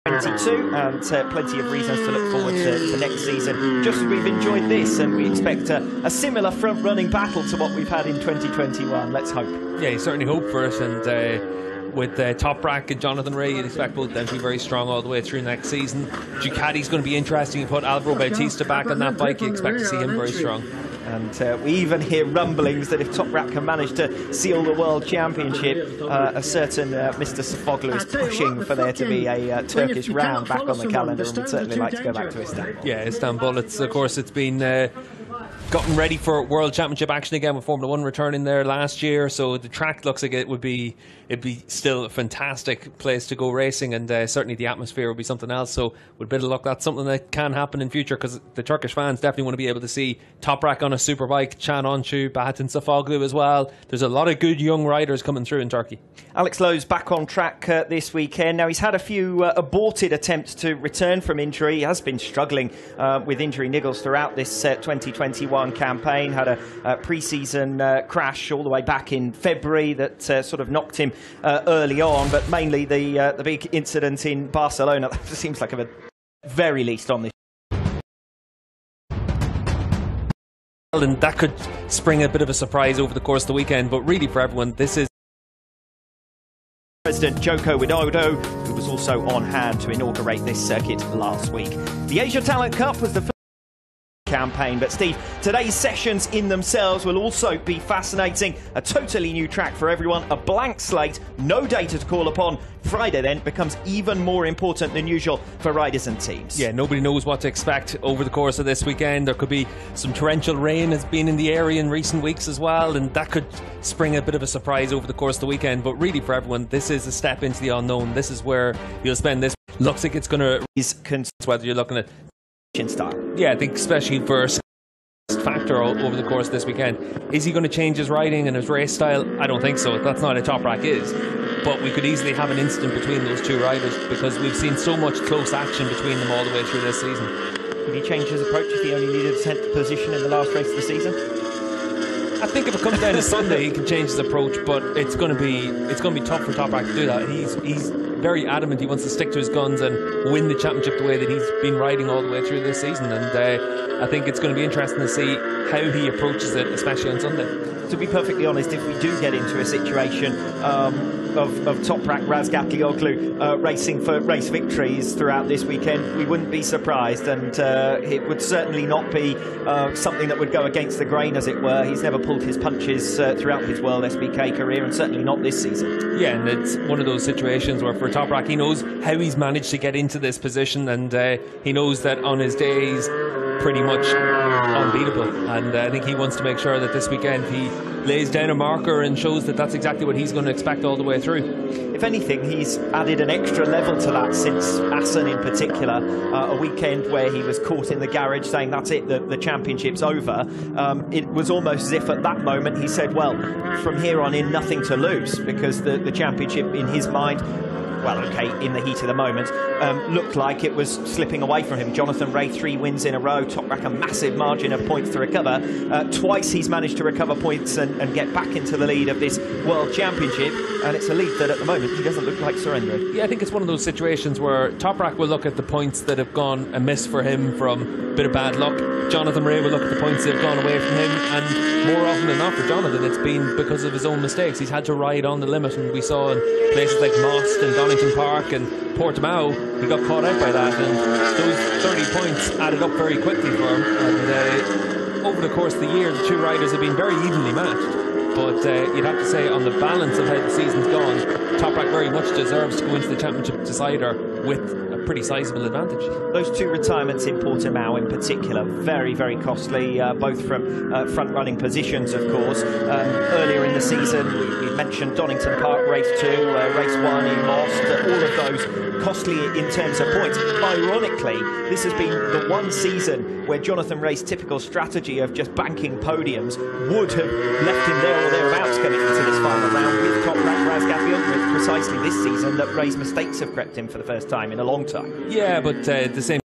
22 and plenty of reasons to look forward to next season, just as we've enjoyed this, and we expect a similar front-running battle to what we've had in 2021. Let's hope. Yeah, you certainly hope for it, and with Toprak and Jonathan Rea, you'd expect both of them to be very strong all the way through next season. Ducati's going to be interesting. You put Alvaro Bautista back on that bike, you expect to see him very strong. And we even hear rumblings that if Toprak can manage to seal the World Championship, a certain Mr. Sofoglu is pushing for there to be a Turkish round back on the calendar, and we'd certainly like to go back to Istanbul. Yeah, Istanbul. Of course, it's been gotten ready for World Championship action again, with Formula 1 returning there last year, so the track looks like it'd be still a fantastic place to go racing, and certainly the atmosphere would be something else. So with a bit of luck, that's something that can happen in future, because the Turkish fans definitely want to be able to see Toprak on a superbike, Can Oncu, Bahattin Sofoglu as well. There's a lot of good young riders coming through in Turkey. Alex Lowe's back on track this weekend. Now, he's had a few aborted attempts to return from injury. He has been struggling with injury niggles throughout this 2021 campaign. Had a pre-season crash all the way back in February that sort of knocked him early on, but mainly the big incident in Barcelona. That seems like a very least on this. And that could spring a bit of a surprise over the course of the weekend, but really for everyone, this is President Joko Widodo, who was also on hand to inaugurate this circuit last week. The Asia Talent Cup was the first campaign, but Steve, today's sessions in themselves will also be fascinating. A totally new track for everyone, a blank slate, no data to call upon. Friday then becomes even more important than usual for riders and teams. Yeah, nobody knows what to expect over the course of this weekend. There could be some torrential rain has been in the area in recent weeks as well, and that could spring a bit of a surprise over the course of the weekend. But really for everyone, this is a step into the unknown. This is where you'll spend this. Looks like it's going to, whether you're looking at style. Yeah, I think especially for factor over the course of this weekend. Is he going to change his riding and his race style? I don't think so. That's not how Toprak is. But we could easily have an incident between those two riders, because we've seen so much close action between them all the way through this season. Could he change his approach if he only needed a 10th position in the last race of the season? I think if it comes down to Sunday, he can change his approach, but it's going to be tough for Toprak to do that. He's very adamant. He wants to stick to his guns and win the championship the way that he's been riding all the way through this season, and I think it's going to be interesting to see how he approaches it, especially on Sunday. To be perfectly honest, if we do get into a situation of Toprak Razgatlioglu racing for race victories throughout this weekend, we wouldn't be surprised, and it would certainly not be something that would go against the grain, as it were. He's never pulled his punches throughout his World SBK career, and certainly not this season. Yeah, and it's one of those situations where for Toprak, he knows how he's managed to get into this position, and he knows that on his days pretty much unbeatable, and I think he wants to make sure that this weekend he lays down a marker and shows that that's exactly what he's going to expect all the way through. If anything, he's added an extra level to that since Assen in particular, a weekend where he was caught in the garage saying that's it, the championship's over. It was almost as if at that moment he said, well, from here on in, nothing to lose, because the championship in his mind, well, okay, in the heat of the moment, looked like it was slipping away from him. Jonathan Rea, 3 wins in a row. Toprak, a massive margin of points to recover. Twice he's managed to recover points and get back into the lead of this World Championship, and it's a lead that at the moment he doesn't look like surrendering. Yeah, I think it's one of those situations where Toprak will look at the points that have gone amiss for him from a bit of bad luck. Jonathan Rea will look at the points that have gone away from him, and more often than not for Jonathan, it's been because of his own mistakes. He's had to ride on the limit, and we saw in places like Most and Donington Park and Portimao, he got caught out by that, and those 30 points added up very quickly for him. And over the course of the year, the two riders have been very evenly matched. But you'd have to say, on the balance of how the season's gone, Toprak very much deserves to go into the championship decider with a pretty sizable advantage. Those two retirements in Portimao in particular, very, very costly, both from front-running positions, of course. Earlier in the season, we mentioned Donington Park Race 2, Race 1 in Most, all of those costly in terms of points. Ironically, this has been the one season where Jonathan Rea's typical strategy of just banking podiums would have left him there or thereabouts coming into this final round with Toprak Razgatlioglu. Precisely this season that Rea's mistakes have crept in for the first time in a long time. Yeah, but the same